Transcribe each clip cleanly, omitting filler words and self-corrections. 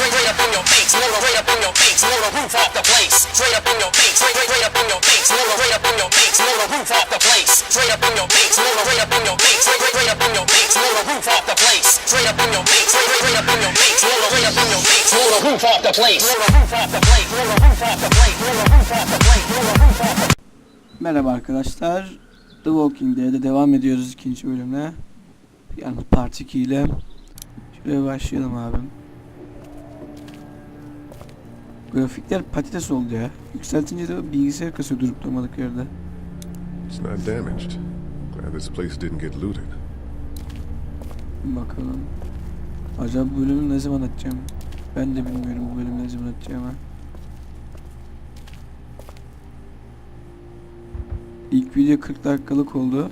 straight up in your face, blow right up in your face, blow the roof off the place, straight up in your face, straight up in your face, blow right up in your face, blow the roof off the place, straight up in your face, blow right up in your face, straight up in your face, blow the roof off the place, straight up in your face, straight up in your face, blow right up in your face, blow the roof off the place, blow the roof off the place, blow the roof off the place, blow the roof off the place, blow the roof off the. Merhaba arkadaşlar. The Walking Dead'e devam ediyoruz ikinci bölümle. Yani Part 2 ile. Şuraya başlayalım abim. Grafikler patates oldu ya. Yükseltince de bilgisayar kasıyor durup durmadık yerde. It's not damaged. Glad this place didn't get looted. Bakalım. Acaba bu bölümü ne zaman atacağım? Ben de bilmiyorum bu bölümü ne zaman atacağım. İlk video 40 dakikalık oldu.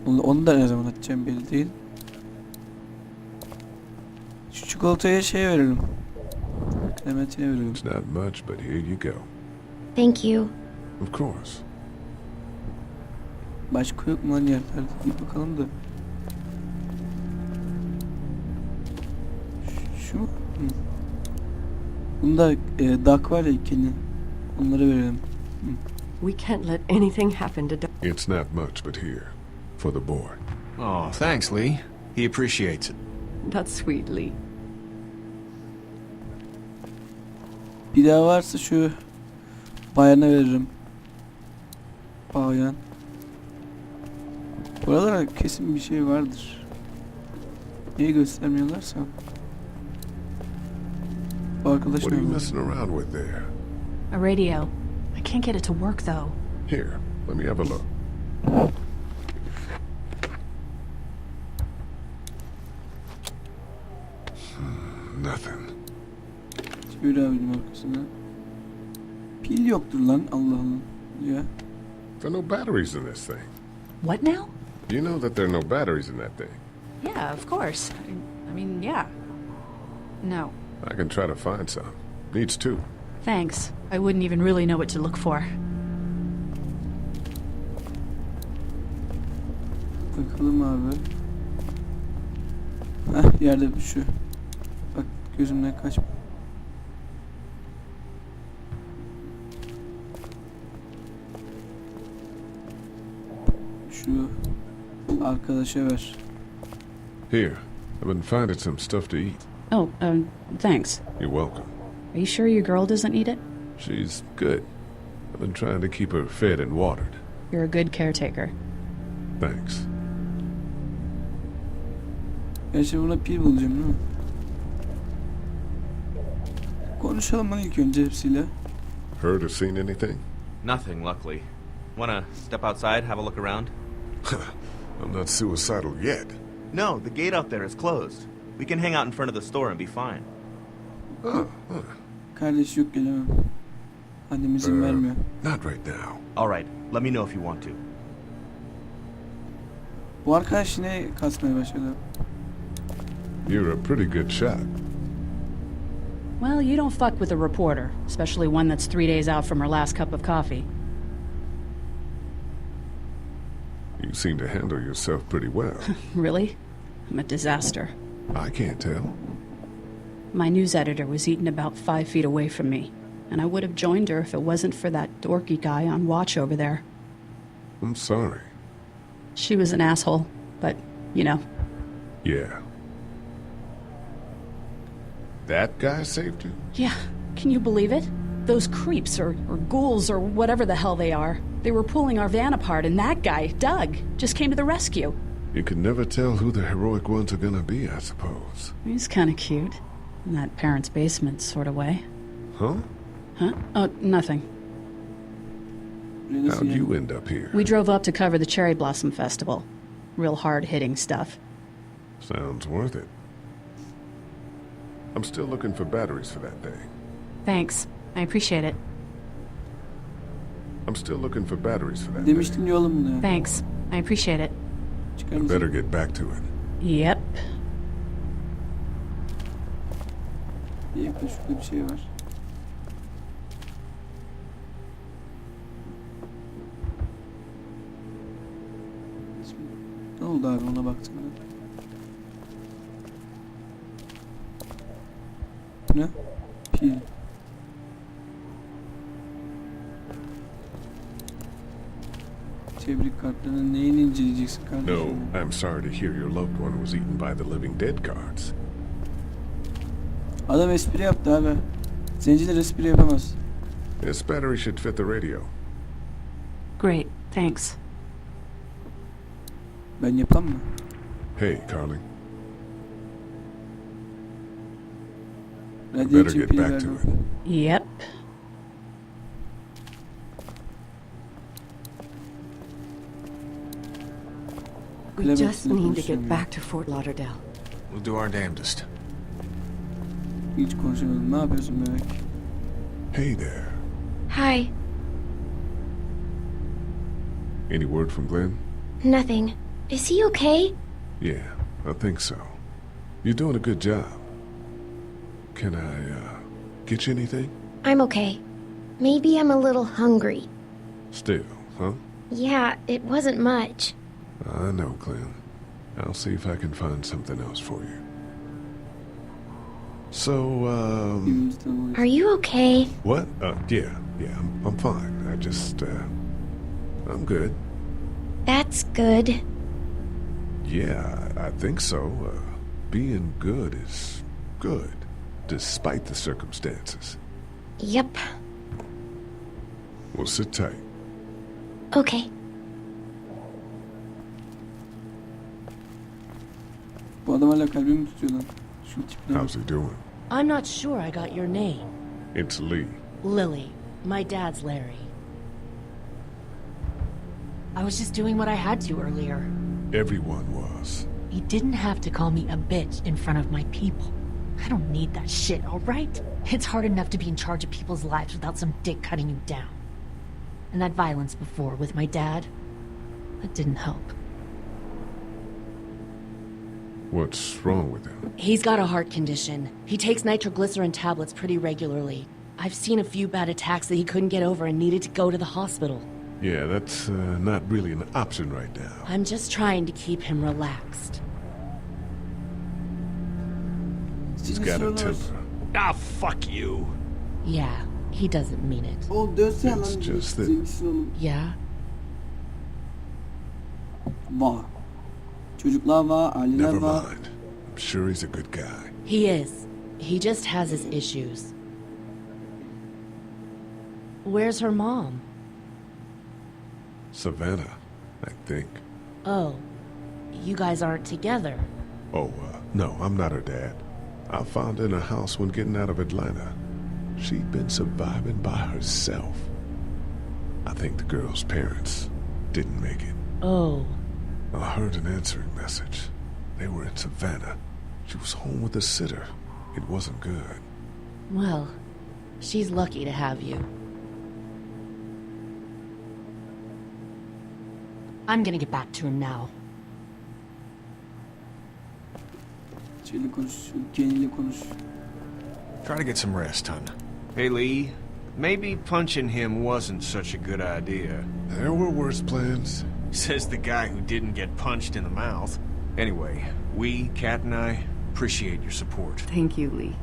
Onu da ne zaman atacağım belli değil. Şu çikolataya şey verelim. Clementine verelim. It's not much, but here you go. Thank you. Of course. Başka yok mu lan yerlerde? Bir bakalım da. Şu mu? Hı. Bunda duck var ya ikili. Onları verelim. Hı. We can't let anything happen to Doc. It's not much, but here. For the boy. Oh, thanks, Lee. He appreciates it. That's sweet, Lee. Bir daha varsa şu bayana veririm. Bayan. Buralara kesin bir şey vardır. Niye göstermiyorlarsa? Bu arkadaş What are ne you bu? messing around with there? A radio. I can't get it to work, though. Here, let me have a look. Nothing. Çevir abinin arkasına. Pil yoktur lan Allah Allah. Ya. There are no batteries in this thing. What now? You know that there are no batteries in that thing. Yeah, of course. I mean, yeah. No. I can try to find some. Needs two. Thanks. I wouldn't even really know what to look for. Bakalım abi. Heh yerde düşüyor. Bak gözümden kaç. Şu arkadaşa ver. Here, I've been finding some stuff to eat. Oh, thanks. You're welcome. Are you sure your girl doesn't need it? She's good. I've been trying to keep her fed and watered. You're a good caretaker. Thanks. Ben şimdi buna pil bulacağım değil mi? Konuşalım lan ilk önce hepsiyle. Heard or seen anything? Nothing, luckily. Wanna step outside, have a look around? I'm not suicidal yet. No, the gate out there is closed. We can hang out in front of the store and be fine. Kardeş yok gelemem. Annem izin vermiyor. Not right now. Alright, let me know if you want to. Bu arkadaş yine kasmaya başladı. You're a pretty good shot. Well, you don't fuck with a reporter, especially one that's 3 days out from her last cup of coffee. You seem to handle yourself pretty well. Really? I'm a disaster. I can't tell. My news editor was eaten about 5 feet away from me, and I would have joined her if it wasn't for that dorky guy on watch over there. I'm sorry. She was an asshole, but, you know. Yeah. That guy saved you? Yeah, can you believe it? Those creeps, or ghouls, or whatever the hell they are. They were pulling our van apart, and that guy, Doug, just came to the rescue. You can never tell who the heroic ones are gonna be, I suppose. He's kind of cute. In that parents' basement sort of way. Huh? Huh? Oh, nothing. How'd you end up here? We drove up to cover the Cherry Blossom Festival. Real hard-hitting stuff. Sounds worth it. I'm still looking for batteries for that thing. Thanks. I appreciate it. I'm still looking for batteries for that Demiştim thing. ya oğlum bunu ya. Thanks. I appreciate it. Çıkar I mısın? better get back to it. Yep. Yakın şurada bir şey var. Şimdi, ne oldu abi ona baktığında? Ne? Pil. Tebrik kartlarının neyini inceleyeceksin kardeşim? No, I'm sorry to hear your loved one was eaten by the living dead cards. Adam espri yaptı abi. Zenciler espri yapamaz. This battery should fit the radio. Great, thanks. Ben yapam mı? Hey, Carly. Radyo Better için get pil back to verdim. it. Yep. We Clementine just need to konuşamıyor. get back to Fort Lauderdale. We'll do our damnedest. Hiç konuşamadım. Ne yapıyorsun bebek? Hey there. Hi. Any word from Glenn? Nothing. Is he okay? Yeah, I think so. You're doing a good job. Can I, get you anything? I'm okay. Maybe I'm a little hungry. Still, huh? Yeah, it wasn't much. I know, Glenn. I'll see if I can find something else for you. So, Birbirimizi tanımalıyız. Are you okay? what? Yeah, I'm fine. I just, I'm good. That's good. Yeah, I think so. Being good is good, despite the circumstances. Yep. Well, sit tight. Okay. Bu adam hala kalbimi tutuyor lan. Şu tipine bak. How's he doing? I'm not sure I got your name. It's Lee. Lily. My dad's Larry. I was just doing what I had to earlier. Everyone was. You didn't have to call me a bitch in front of my people. I don't need that shit, alright? It's hard enough to be in charge of people's lives without some dick cutting you down. And that violence before with my dad, that didn't help. What's wrong with him? He's got a heart condition. He takes nitroglycerin tablets pretty regularly. I've seen a few bad attacks that he couldn't get over and needed to go to the hospital. Yeah, that's not really an option right now. I'm just trying to keep him relaxed. He's Seni got a sorular. temper. Ah, fuck you. Yeah, he doesn't mean it. Oğlum dönsene It's lan. just that- Zencisin oğlum. Yeah? Var. Çocuklar var, aileler Never var. mind. I'm sure he's a good guy. He is. He just has his issues. Where's her mom? Savannah, I think. Oh, you guys aren't together. Oh, no, I'm not her dad. I found her in a house when getting out of Atlanta. She'd been surviving by herself. I think the girl's parents didn't make it. Oh, I heard an answering message. They were in Savannah. She was home with a sitter. It wasn't good. well, she's lucky to have you. I'm gonna get back to him now. Şeyle konuş, şu Kenny'le konuş. Try to get some rest, hon. Hey, Lee. Maybe punching him wasn't such a good idea. There were worse plans. Says the guy who didn't get punched in the mouth. Anyway, we, Kat and I, appreciate your support. Thank you, Lee.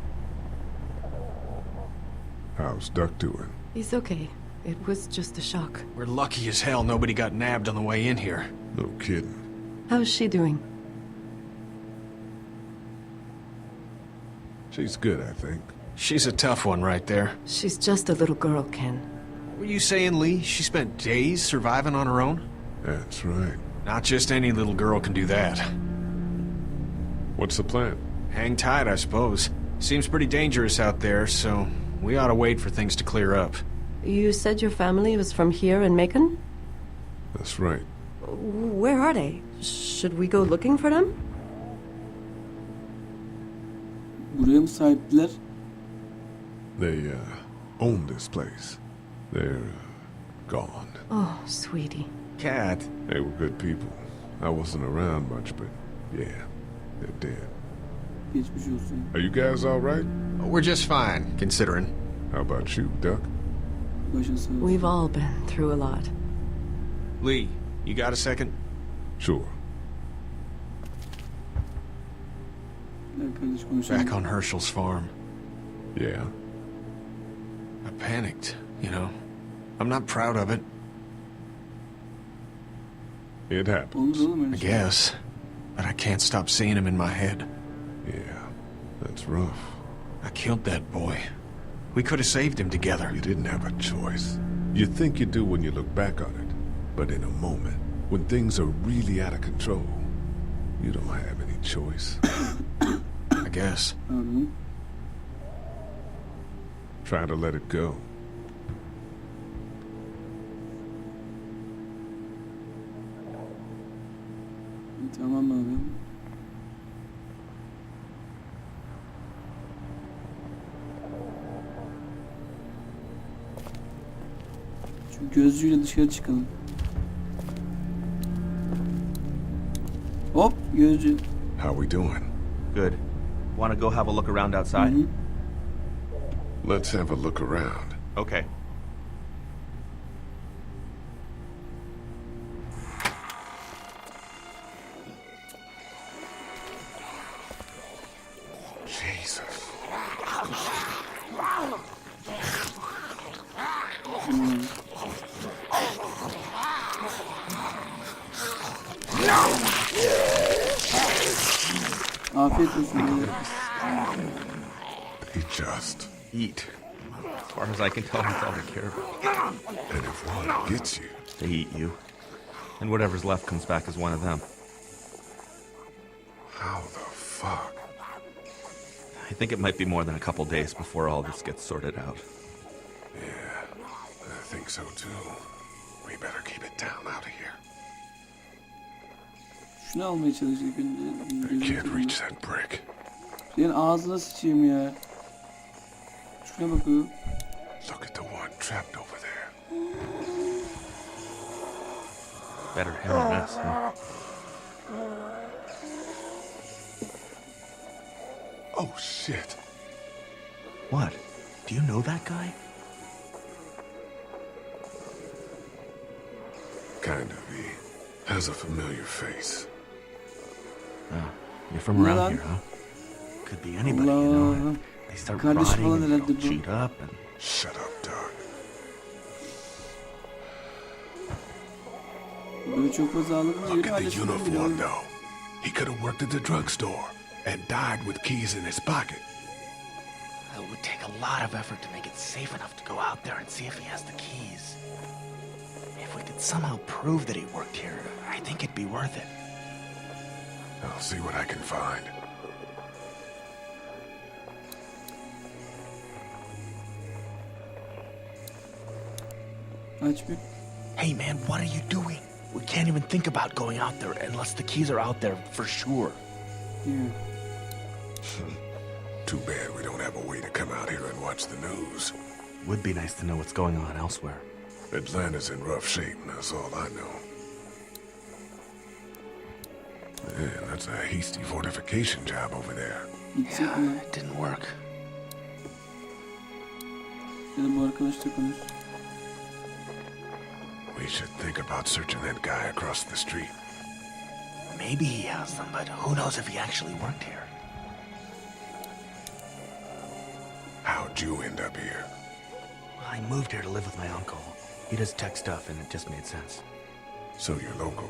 How's Duck doing? He's okay. It was just a shock. We're lucky as hell nobody got nabbed on the way in here. No kidding. How's she doing? She's good, I think. She's a tough one right there. She's just a little girl, Ken. Were you saying, Lee, she spent days surviving on her own? That's right. Not just any little girl can do that. What's the plan? Hang tight, I suppose. Seems pretty dangerous out there, so we ought to wait for things to clear up. You said your family was from here in Macon? That's right. Where are they? Should we go looking for them? Buraya mı sahiptiler? They, own this place. They're, gone. Oh, sweetie. Kat, They were good people. I wasn't around much, but yeah, they're dead. Geçmiş olsun. Are you guys all right? we're just fine, considering. How about you, Duck? Başın sağ olsun. We've all been through a lot. Lee, you got a second? Sure. Gel kardeş konuşalım. Back on Herschel's farm. Yeah? I panicked, you know. I'm not proud of it, It happens. Olur oğlum I öyle şey. guess. But I can't stop seeing him in my head. Yeah, that's rough. I killed that boy. We could have saved him together. You didn't have a choice. You think you do when you look back on it. But in a moment, when things are really out of control, you don't have any choice. I guess. Pardon. Try to let it go. Tamam abi. Şu gözcüyle dışarı çıkalım. Hop gözcü. How we doing? Good. Want to go have a look around outside? Hı hı. Let's have a look around. Okay. Jesus. Afiyet olsun. beyler. They just... Eat. As far as I can tell, that's all they care about. And if one gets you, They eat you. And whatever's left comes back as one of them. how the fuck? I think it might be more than a couple days before all this gets sorted out. Yeah, I think so too. We better keep it down out of here. Şunu almaya çalıştık I can't önce. reach that brick. Senin ağzına sıçayım ya. Şuna bakıyorum. Look at the one trapped over there. Better him than us, huh? Oh shit. What? Do you know that guy? Kind of. He has a familiar face. Oh, you're from around Ulan. here, huh? Could be anybody, you know. Allah. and They start Kardeş rotting falan and herhalde they'll bu. cheat up and... Shut up, Doug. Böyle çok fazla alır mı? Look Yürü at the halletsin bile uniform, oğlum. though. He could have worked at the drugstore and died with keys in his pocket. It would take a lot of effort to make it safe enough to go out there and see if he has the keys. If we could somehow prove that he worked here, I think it'd be worth it. I'll see what I can find. Aç bir. Hey man, what are you doing? We can't even think about going out there unless the keys are out there for sure. Yeah. Too bad we don't have a way to come out here and watch the news. Would be nice to know what's going on elsewhere. Atlanta's in rough shape, and that's all I know. Man, that's a hasty fortification job over there. Gitsek mi? It didn't work. Ya da bu arkadaşla konuş. We should think about searching that guy across the street. Maybe he has them, but who knows if he actually worked here. How'd you end up here? I moved here to live with my uncle. He does tech stuff, and it just made sense. So you're local.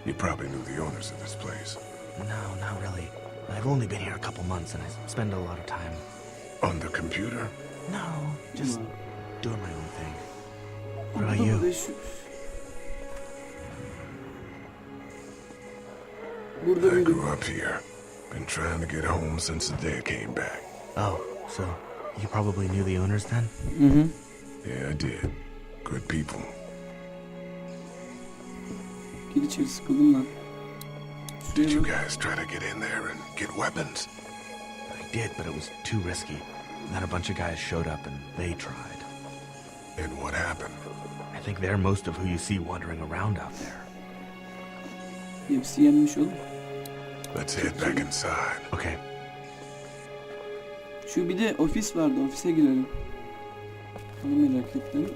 You probably knew the owners of this place. No, not really. I've only been here a couple months, and I spend a lot of time... On the computer? No, just doing my own thing. What about Burada you? burada şu. Burada I büyüdüm. grew up here. Been trying to get home since the day I came back. Oh, so you probably knew the owners then? Hı hı. Yeah, I did. Good people. Gir içeri, sıkıldım lan. Did you Şuraya bak. guys try to get in there and get weapons? I did, but it was too risky. And then a bunch of guys showed up and they tried. And what happened? I think they're most of who you see wandering around out there. Hepsi yenmiş oğlum. Let's head back inside. Okay. Şu bir de ofis vardı, ofise girelim. Onu merak ettim.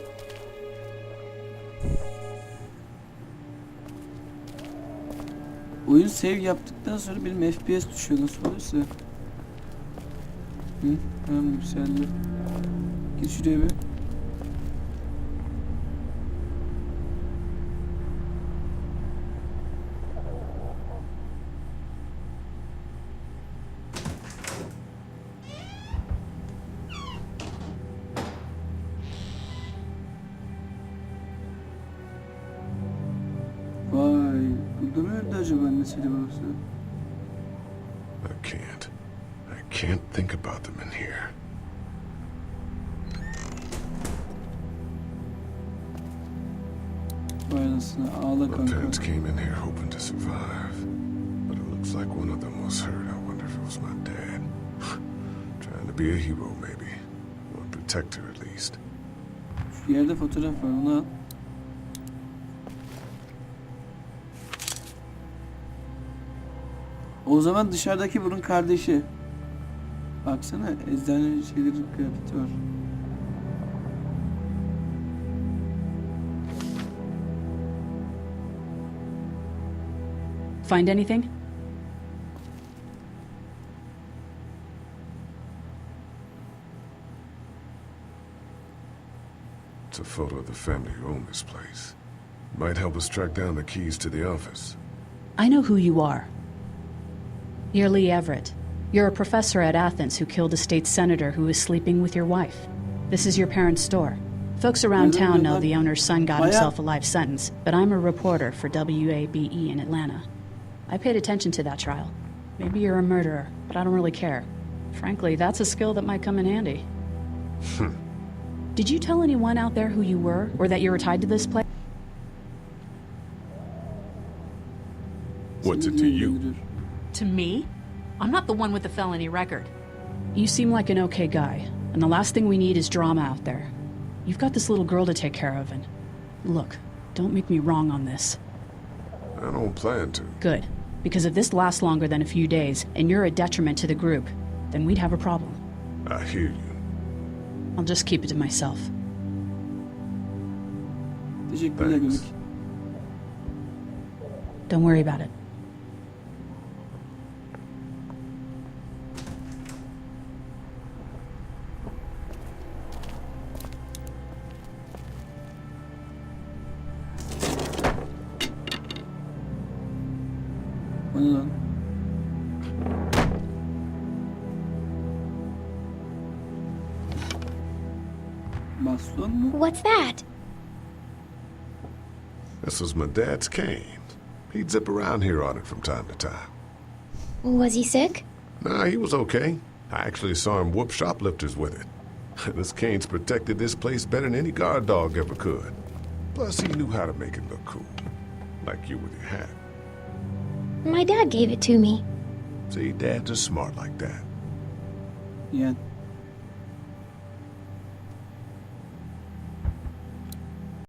Oyun save yaptıktan sonra benim FPS düşüyor, nasıl olursa. Hı, tamam yükseldi. Git şuraya bir. Vay, burada mı öldü acaba annesiyle babası? I can't think about them in here. Vay anasını, ağla My kanka. parents came in here hoping to survive, but it looks like one of them was hurt. I wonder if it was my dad. Trying to be a hero, maybe. Or a protector, at least. Şu yerde fotoğraf var, onu al. O zaman dışarıdaki bunun kardeşi. Baksana, eczane şeylerin kıyafeti var. Find anything? It's a photo of the family who own this place. Might help us track down the keys to the office. I know who you are. You're Lee Everett. You're a professor at Athens who killed a state senator who was sleeping with your wife. This is your parents' store. Folks around town know the owner's son got himself a life sentence, but I'm a reporter for WABE in Atlanta. I paid attention to that trial. Maybe you're a murderer, but I don't really care. Frankly, that's a skill that might come in handy. Did you tell anyone out there who you were, or that you were tied to this place? What's it to you? To me? I'm not the one with the felony record. You seem like an okay guy, and the last thing we need is drama out there. You've got this little girl to take care of, and... Look, don't make me wrong on this. I don't plan to. Good. Because if this lasts longer than a few days, and you're a detriment to the group, then we'd have a problem. I hear you. I'll just keep it to myself. Teşekkürler Thanks. Göbek. Don't worry about it. O ne lan? Baston mu? What's that? This was my dad's cane. He'd zip around here on it from time to time. Was he sick? Nah, he was okay. I actually saw him whoop shoplifters with it. This cane's protected this place better than any guard dog ever could. Plus, he knew how to make it look cool. Like you with your hat. My dad gave it to me. See, dads are smart like that. Yani